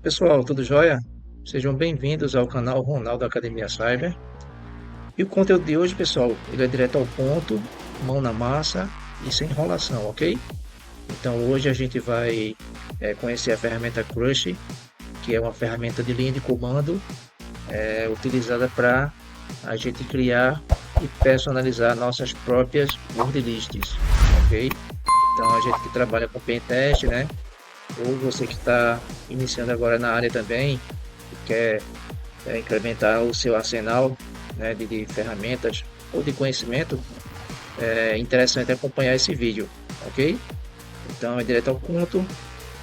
Pessoal, tudo jóia? Sejam bem-vindos ao canal Ronaldo Academia Cyber. E o conteúdo de hoje, pessoal, ele é direto ao ponto, mão na massa e sem enrolação, ok? Então hoje a gente vai conhecer a ferramenta Crush, que é uma ferramenta de linha de comando utilizada para a gente criar e personalizar nossas próprias word lists, ok? Então a gente que trabalha com pentest, né? Ou você que está iniciando agora na área também, quer incrementar o seu arsenal, né, de ferramentas ou de conhecimento, é interessante acompanhar esse vídeo, ok? Então é direto ao ponto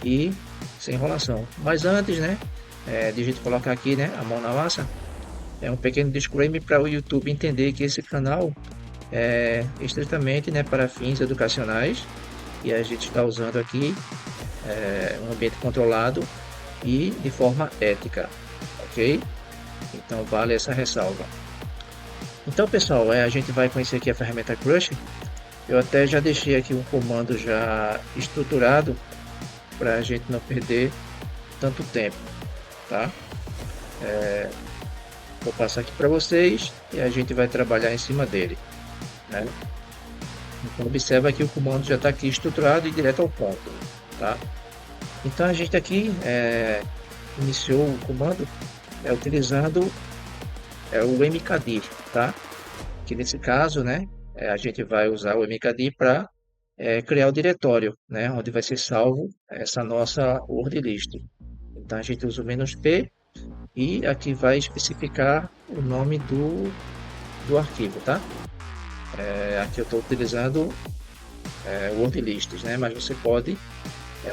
e sem enrolação. Mas antes, né, de a gente colocar aqui, né, a mão na massa, é um pequeno disclaimer para o YouTube entender que esse canal é estritamente, né, para fins educacionais e a gente está usando aqui um ambiente controlado e de forma ética, ok? Então vale essa ressalva. Então pessoal, a gente vai conhecer aqui a ferramenta Crush. Eu até já deixei aqui um comando já estruturado para a gente não perder tanto tempo, tá? Vou passar aqui para vocês e a gente vai trabalhar em cima dele, né? Então observa que o comando já está aqui estruturado e direto ao ponto, tá? Então a gente aqui iniciou o comando utilizando o mkdir, tá? Que nesse caso, né, a gente vai usar o mkdir para criar o diretório, né, onde vai ser salvo essa nossa word list. Então a gente usa o "-p" e aqui vai especificar o nome do arquivo, tá? Aqui eu estou utilizando word lists, né, mas você pode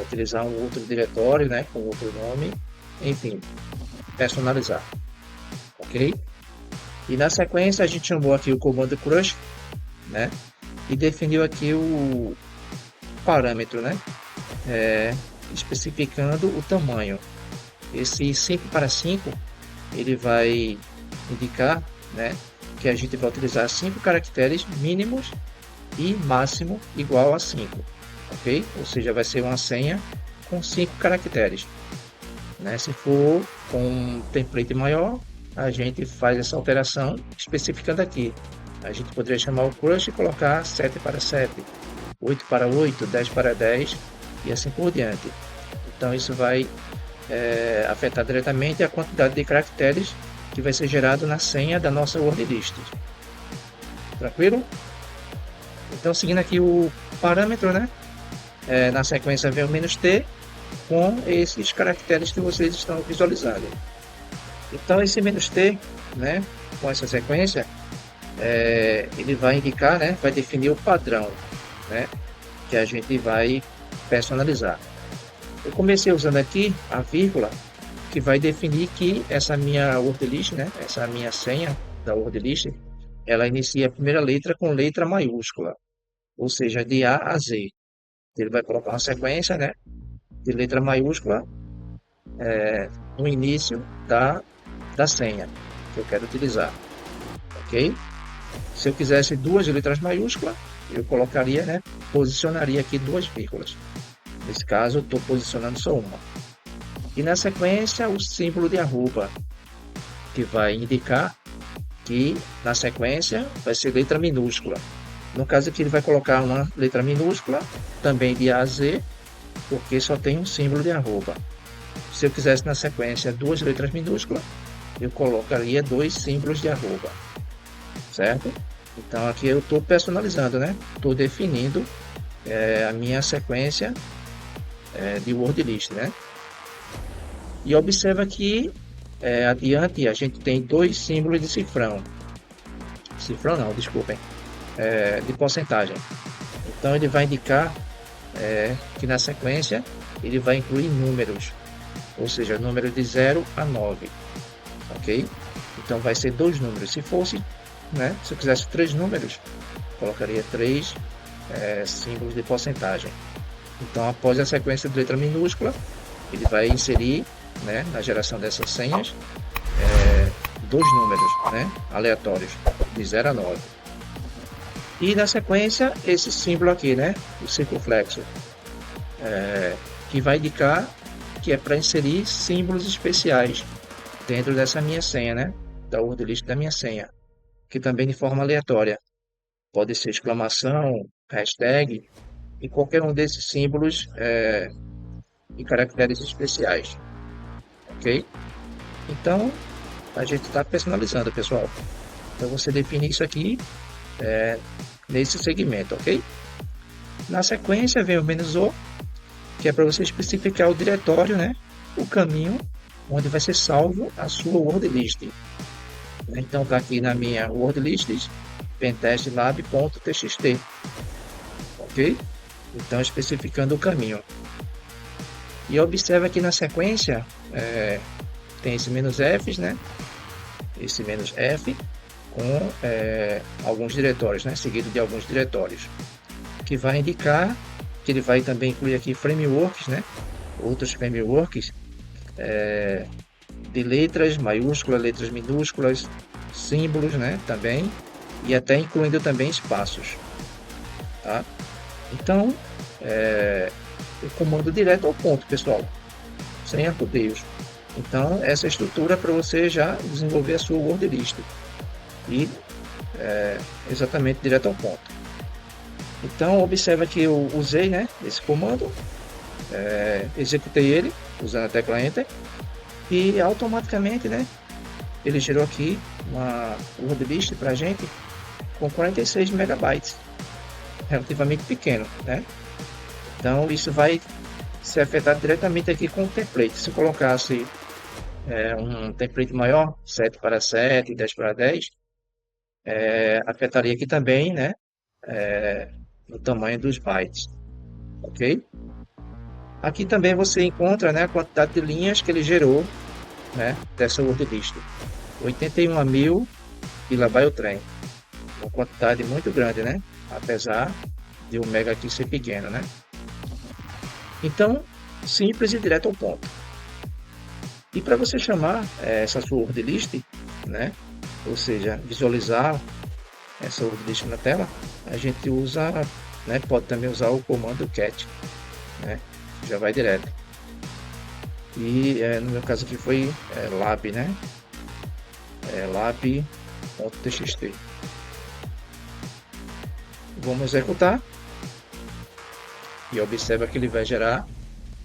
utilizar um outro diretório, né, com outro nome, enfim, personalizar, ok? E na sequência a gente chamou aqui o comando Crush, né? E definiu aqui o parâmetro, né? Especificando o tamanho. Esse 5 para 5 ele vai indicar, né, que a gente vai utilizar 5 caracteres mínimos e máximo igual a 5, ok? Ou seja, vai ser uma senha com 5 caracteres, né? Se for com um template maior, a gente faz essa alteração especificando aqui. A gente poderia chamar o Crush e colocar 7 para 7, 8 para 8, 10 para 10 e assim por diante. Então isso vai afetar diretamente a quantidade de caracteres que vai ser gerado na senha da nossa word list. Tranquilo? Então seguindo aqui o parâmetro, né? Na sequência vem o "-t" com esses caracteres que vocês estão visualizando. Então esse "-t", né, com essa sequência, ele vai indicar, né, vai definir o padrão, né, que a gente vai personalizar. Eu comecei usando aqui a vírgula, que vai definir que essa minha word list, né, essa minha senha da word list, ela inicia a primeira letra com letra maiúscula, ou seja, de A a Z. Ele vai colocar uma sequência, né, de letra maiúscula no início da senha que eu quero utilizar, ok? Se eu quisesse duas letras maiúsculas, eu colocaria, né, posicionaria aqui duas vírgulas. Nesse caso, eu estou posicionando só uma. E na sequência, o símbolo de arroba, que vai indicar que na sequência vai ser letra minúscula. No caso aqui, ele vai colocar uma letra minúscula, também de A a Z, porque só tem um símbolo de arroba. Se eu quisesse na sequência duas letras minúsculas, eu colocaria dois símbolos de arroba, certo? Então aqui eu estou personalizando, né? Estou definindo a minha sequência de word list, né? E observa que adiante a gente tem dois símbolos de cifrão. Cifrão não, desculpem. De porcentagem. Então ele vai indicar que na sequência ele vai incluir números, ou seja, números de 0 a 9, ok? Então vai ser dois números. Se fosse, né, se eu quisesse três números, colocaria três símbolos de porcentagem. Então após a sequência de letra minúscula, ele vai inserir, né, na geração dessas senhas dois números, né, aleatórios de 0 a 9. E na sequência esse símbolo aqui, né, o circunflexo, que vai indicar que é para inserir símbolos especiais dentro dessa minha senha, né? Da word list da minha senha, que também de forma aleatória. Pode ser exclamação, hashtag e qualquer um desses símbolos e caracteres especiais, ok? Então, a gente está personalizando, pessoal. Então, você define isso aqui nesse segmento, ok? Na sequência, vem o "-o", que é para você especificar o diretório, né? O caminho onde vai ser salvo a sua word list. Então, está aqui na minha word list, pentestlab.txt, ok? Então, especificando o caminho. E observa que na sequência tem esse "-f", né? Esse "-f" com alguns diretórios, né? Seguido de alguns diretórios, que vai indicar que ele vai também incluir aqui frameworks, né? Outros frameworks de letras maiúsculas, letras minúsculas, símbolos, né? Também, e até incluindo também espaços, tá? Então, o comando direto ao ponto, pessoal, sem arcudeios. Então, essa estrutura é para você já desenvolver a sua word list e exatamente direto ao ponto. Então, observa que eu usei, né, esse comando, executei ele usando a tecla Enter e automaticamente, né, ele gerou aqui uma word list para a gente com 46 megabytes, relativamente pequeno, né? Então, isso vai ser afetado diretamente aqui com o template. Se eu colocasse um template maior, 7:7, 10:10, afetaria aqui também, né, no tamanho dos bytes, ok? Aqui também você encontra, né, a quantidade de linhas que ele gerou, né, dessa word list. 81 mil e lá vai o trem. Uma quantidade muito grande, né? Apesar de o mega aqui ser pequeno, né? Então, simples e direto ao ponto. E para você chamar essa sua word list, né? Ou seja, visualizar essa word list na tela, a gente usa, né? Pode também usar o comando cat, né? Já vai direto. E no meu caso aqui foi lab, né? Lab.txt. Vamos executar e observa que ele vai gerar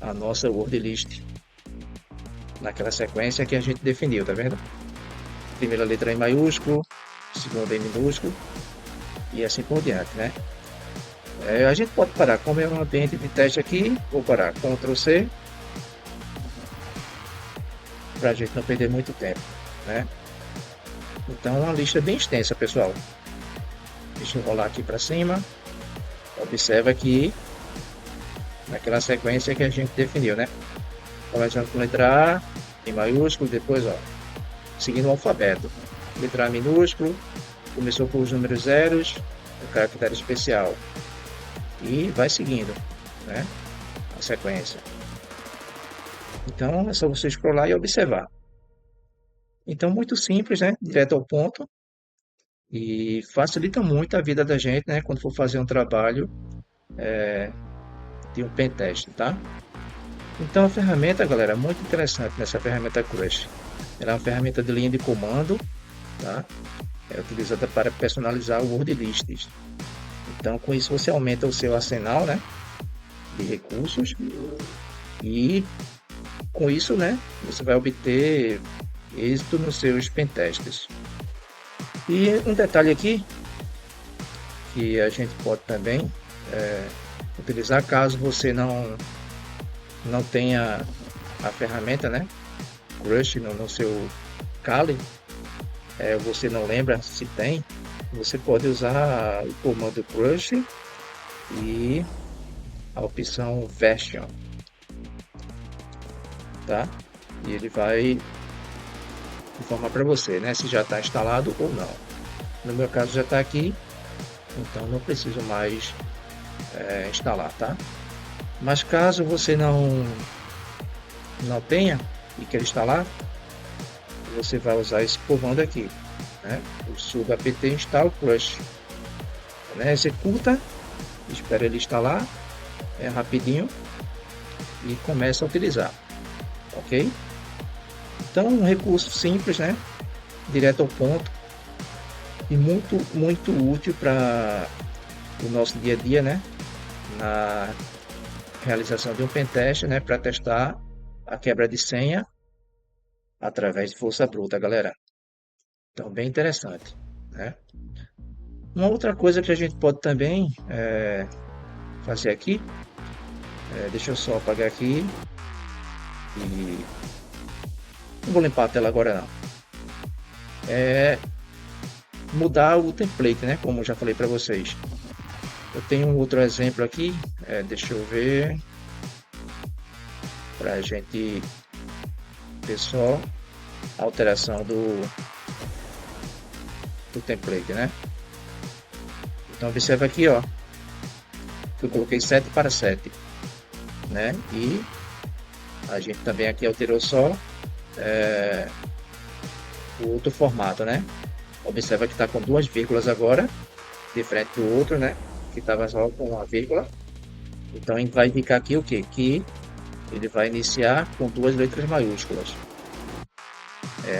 a nossa word list naquela sequência que a gente definiu, tá vendo? Primeira letra em maiúsculo, segunda em minúsculo e assim por diante, né? A gente pode parar, como é um ambiente de teste aqui, vou parar Ctrl C para a gente não perder muito tempo, né? Então, uma lista bem extensa, pessoal. Deixa eu rolar aqui para cima. Observa que naquela sequência que a gente definiu, né? Começando com letra A em maiúsculo, depois, ó, seguindo o alfabeto. Letra A minúsculo, começou com os números zeros, o caractere especial. E vai seguindo, né? A sequência. Então, é só você scrollar e observar. Então, muito simples, né? Direto ao ponto. E facilita muito a vida da gente, né? Quando for fazer um trabalho de um pentest, tá? Então, a ferramenta, galera, é muito interessante nessa ferramenta Crush. Ela é uma ferramenta de linha de comando, tá? É utilizada para personalizar word lists. Então, com isso você aumenta o seu arsenal, né, de recursos e com isso, né, você vai obter êxito nos seus pentests. E um detalhe aqui que a gente pode também utilizar caso você não tenha a ferramenta, né, Crush no seu Kali, você não lembra se tem, você pode usar o comando Crush e a opção Version, tá? E ele vai informar para você, né, se já está instalado ou não. No meu caso já está aqui, então não preciso mais instalar, tá? Mas caso você não tenha e queira instalar, você vai usar esse comando aqui, né? O sudo apt install crush, né? Executa, espera ele instalar, rapidinho e começa a utilizar. ok? Então, um recurso simples, né? Direto ao ponto e muito útil para o nosso dia a dia, né? Na realização de um pentest, né? Para testar a quebra de senha através de força bruta, galera. Então, bem interessante, né? Uma outra coisa que a gente pode também fazer aqui, deixa eu só apagar aqui e não vou limpar a tela agora não. É mudar o template, né? Como eu já falei para vocês. Eu tenho um outro exemplo aqui, deixa eu ver, para a gente ver só a alteração do template, né? Então observa aqui, ó, que eu coloquei 7 para 7, né? E a gente também aqui alterou só o outro formato, né? Observa que está com duas vírgulas agora, diferente do outro, né? Que estava só com uma vírgula. Então a gente vai indicar aqui o que? Que ele vai iniciar com duas letras maiúsculas.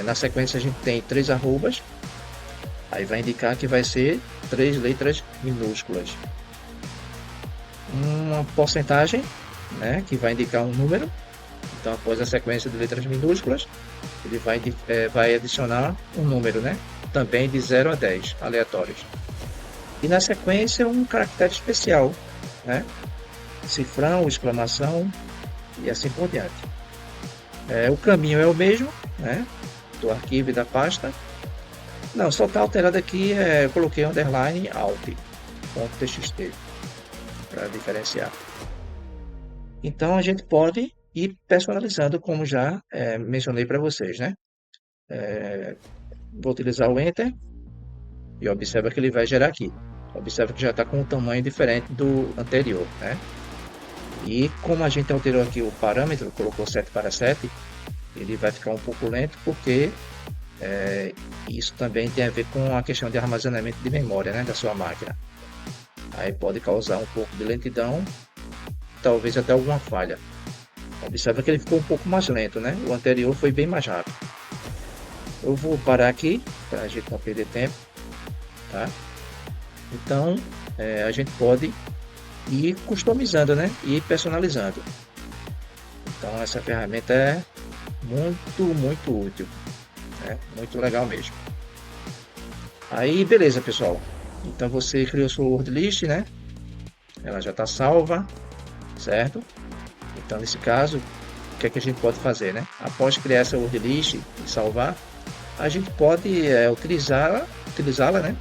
Na sequência a gente tem 3 arrobas, aí vai indicar que vai ser 3 letras minúsculas. Uma porcentagem, né? Que vai indicar um número. Então após a sequência de letras minúsculas, ele vai adicionar um número, né? Também de 0 a 10, aleatórios. E na sequência um caractere especial, né? Cifrão, exclamação e assim por diante. O caminho é o mesmo, né? Do arquivo e da pasta. Não, só está alterado aqui, eu coloquei underline alt.txt para diferenciar. Então a gente pode ir personalizando, como já mencionei para vocês, né? Vou utilizar o Enter e observa que ele vai gerar aqui. Observa que já está com um tamanho diferente do anterior, né? E como a gente alterou aqui o parâmetro, colocou 7 para 7, ele vai ficar um pouco lento porque isso também tem a ver com a questão de armazenamento de memória, né, da sua máquina. Aí pode causar um pouco de lentidão, talvez até alguma falha. Observa que ele ficou um pouco mais lento, né? O anterior foi bem mais rápido. Eu vou parar aqui para a gente não perder tempo, tá? Então a gente pode ir customizando, né? E personalizando. Então essa ferramenta é muito útil, né? Muito legal mesmo. Aí beleza, pessoal. Então você criou sua word list, né? Ela já está salva, certo? Então nesse caso, o que é que a gente pode fazer, né? Após criar essa word list e salvar, a gente pode utilizá-la, né?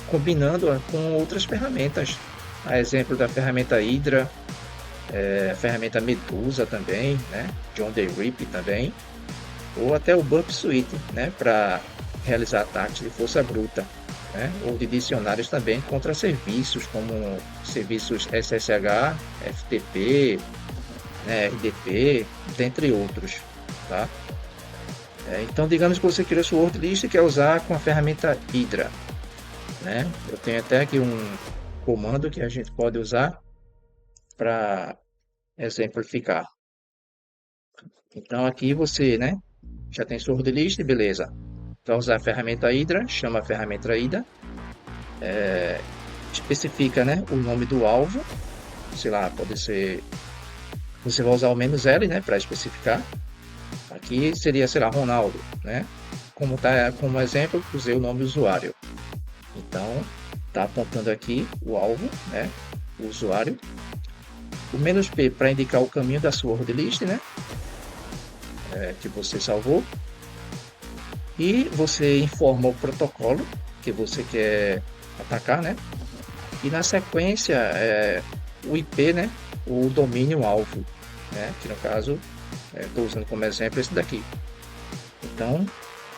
Combinando com outras ferramentas. A exemplo da ferramenta Hydra, a ferramenta Medusa também, né? John Deere Rip também, ou até o Burp Suite, né? Para realizar ataques de força bruta, né? Ou de dicionários também contra serviços como serviços SSH, FTP, né? RDP, dentre outros, tá? Então digamos que você criou sua word list e quer usar com a ferramenta Hydra, né? Eu tenho até aqui um comando que a gente pode usar para exemplificar. Então aqui você, né, já tem sua word list, beleza. Vai usar a ferramenta Hydra, chama a ferramenta Hydra, especifica, né, o nome do alvo, sei lá, pode ser, você vai usar o "-l", né, para especificar. Aqui seria, sei lá, Ronaldo, né? Como exemplo, usei o nome do usuário. Então, está apontando aqui o alvo, né? O usuário. O "-p" para indicar o caminho da sua word list, né? Que você salvou. E você informa o protocolo que você quer atacar, né? E na sequência, o IP, né? O domínio alvo, né? Que no caso, estou usando como exemplo esse daqui. Então,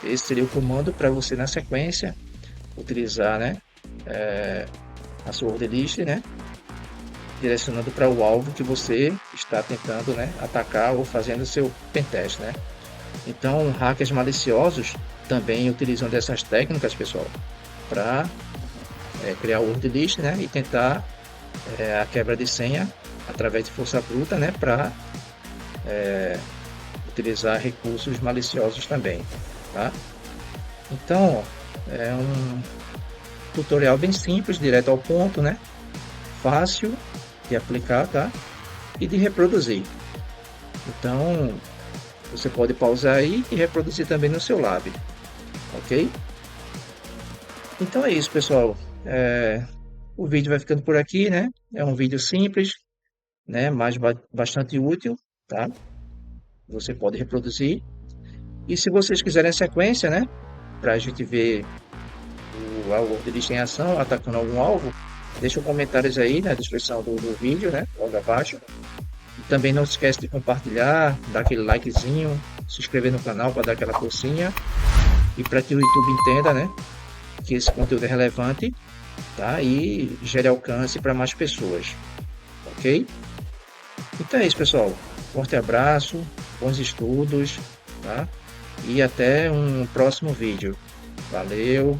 esse seria o comando para você na sequência utilizar, né, a sua word list, né, direcionando para o alvo que você está tentando, né, atacar ou fazendo seu pentest, né. Então, hackers maliciosos também utilizam dessas técnicas, pessoal, para criar o word list, né, e tentar a quebra de senha através de força bruta, né, para utilizar recursos maliciosos também, tá? Então, é um tutorial bem simples, direto ao ponto, né? Fácil de aplicar, tá? E de reproduzir. Então, você pode pausar aí e reproduzir também no seu lab, ok? Então é isso, pessoal. O vídeo vai ficando por aqui, né? É um vídeo simples, né? Mas bastante útil, tá? Você pode reproduzir. E se vocês quiserem a sequência, né? Para a gente ver o alvo deles em ação, atacando algum alvo, deixa comentários aí na descrição do vídeo, né? Logo abaixo. E também não se esquece de compartilhar, dar aquele likezinho, se inscrever no canal para dar aquela forcinha. E para que o YouTube entenda, né? Que esse conteúdo é relevante, tá? E gere alcance para mais pessoas, ok? Então é isso, pessoal. Forte abraço, bons estudos, tá? E até um próximo vídeo. Valeu!